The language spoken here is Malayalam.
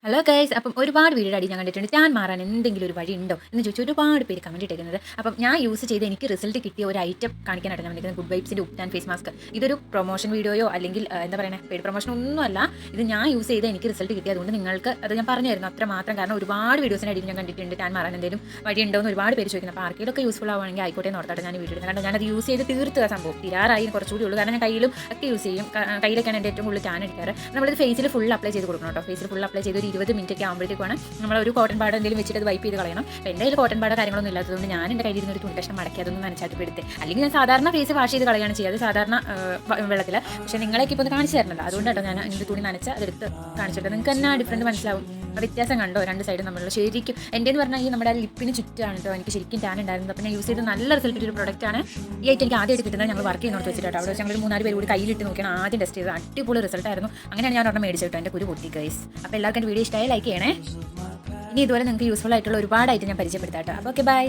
ഹലോ ഗൈസ്, അപ്പം ഒരുപാട് വീഡിയോ അടി ഞാൻ കണ്ടിട്ടുണ്ട്. ടാൻ മാറാൻ എന്തെങ്കിലും ഒരു വഴി ഉണ്ടോ എന്ന് ചോദിച്ചു ഒരുപാട് പേര് കമൻറ്റ് ഇട്ടേക്കുന്നത്. അപ്പം ഞാൻ യൂസ് ചെയ്ത് എനിക്ക് റിസൾട്ട് കിട്ടിയ ഒരു ഐറ്റം കാണിക്കാനായിട്ട് ഞാൻ വന്നിരിക്കുന്നത് ഗുഡ് വൈബ്സിൻ്റെ ഉപ്റ്റാൻ ഫേസ് മാസ്ക്. ഇതൊരു പ്രൊമോഷൻ വീഡിയോയോ അല്ലെങ്കിൽ എന്താ പറയുക പെയ്ഡ് പ്രൊമോഷൻ ഒന്നുമല്ല. ഇത് ഞാൻ യൂസ് ചെയ്ത് എനിക്ക് റിസൾട്ട് കിട്ടി. അതുകൊണ്ട് നിങ്ങൾക്ക് അത് ഞാൻ പറഞ്ഞു തരുന്നു അത്ര മാത്രം. കാരണം ഒരുപാട് വീഡിയോസിൻ്റെ അടിയിൽ ഞാൻ കണ്ടിട്ടുണ്ട് ടാൻ മാറാൻ എന്തെങ്കിലും വഴി ഉണ്ടോ എന്ന് ഒരുപാട് പേര് ചോദിക്കുന്നത്. അപ്പോൾ ആർക്കെങ്കിലൊക്കെ യൂസ്ഫുൾ ആവുകയാണെങ്കിൽ ആയിക്കോട്ടെ എന്ന് ഓർത്തായിട്ട് ഞാൻ വീഡിയോ എടുക്കുന്നത്. കാരണം ഞാനത് യൂസ് ചെയ്ത് തീർത്തുക സംഭവം തീരാറായി കുറച്ചുകൂടി ഉള്ളൂ. കാരണം ഞാൻ കയ്യിലും ഒക്കെ യൂസ് ചെയ്യും. കയ്യിലൊക്കെയാണ് എൻ്റെ ഏറ്റവും കൂടുതൽ ടാൻ അടിക്കാറ്. നമ്മളിത് ഫേസിൽ ഫുൾ അപ്ലൈ ചെയ്ത് കൊടുക്കണം കേട്ടോ. ഫേസിൽ ഫുൾ അപ്ലൈ ചെയ്ത് ഒരു 20 മിനിറ്റ് ഒക്കെ ആകുമ്പോഴത്തേക്കാണ് നമ്മളൊരു കോട്ടൺ പാഡ് എന്തെങ്കിലും വെച്ചിട്ട് അത് വൈപ്പ് ചെയ്ത് കളയണം. അപ്പോൾ എൻ്റെ കയ്യിൽ കോട്ടൺ പാഡ് കാര്യങ്ങളൊന്നും ഇല്ലാത്തതുകൊണ്ട് ഞാൻ എൻ്റെ കയ്യിൽ ഒരു തുണിക്കഷ്ണം മടക്കി അതൊന്നും നനച്ചായിട്ട് എടുത്ത്, അല്ലെങ്കിൽ ഞാൻ സാധാരണ ഫേസ് വാഷ് ചെയ്ത് കളയാണ് ചെയ്യുക, അത് സാധാരണ വെള്ളത്തിൽ. പക്ഷേ നിങ്ങളേക്ക് ഇപ്പോൾ ഒന്ന് കാണിച്ചു തരണമല്ലോ, അതുകൊണ്ടാട്ടോ ഞാൻ എൻ്റെ തുണി നനച്ച് അതെടുത്ത് കാണിച്ചിട്ട് നിങ്ങൾക്ക് തന്നെ ഡിഫറൻറ്റ് മനസ്സിലാവും. വ്യത്യാസം കണ്ടോ രണ്ട് സൈഡും തമ്മിലുള്ള. ശരിക്കും എൻ്റെ എന്ന് പറഞ്ഞാൽ ഈ നമ്മുടെ ലിപ്പിന് ചുറ്റാണ് കേട്ടോ എനിക്ക് ശരിക്കും ടാൻ ഉണ്ടായിരുന്നത്. അപ്പോൾ ഞാൻ യൂസ് ചെയ്ത് നല്ല റിസൾട്ട് ഒരു പ്രോഡക്റ്റാണ്. ഈ ഐറ്റം എനിക്ക് ആദ്യമായിട്ട് കിട്ടുന്നത് ഞങ്ങൾ വർക്ക് ചെയ്യുന്നോട്ട് വെച്ചിട്ടോ. അവിടെ വെച്ച് ഞങ്ങൾ 3-4 പേര് കൂടി കയ്യിലിട്ട് നോക്കിയാണ് ആദ്യം ടെസ്റ്റ് ചെയ്തത്. അടിപൊളി റിസൾട്ടായിരുന്നു. അങ്ങനെയാണ് ഞാൻ ഒരെണ്ണം മേടിച്ചിട്ടോ. എൻ്റെ കുരു പൊട്ടി ഗൈസ്. അപ്പോൾ എല്ലാവർക്കും വീഡിയോ ഇഷ്ടമായി ലൈക്ക് ചെയ്യണേ. ഇനി ഇതുപോലെ നിങ്ങൾക്ക് യൂസ്ഫുൾ ആയിട്ടുള്ള ഒരുപാട് ഐറ്റം ഞാൻ പരിചയപ്പെടുത്താം കേട്ടോ. അപ്പോൾ ഓക്കെ ബൈ.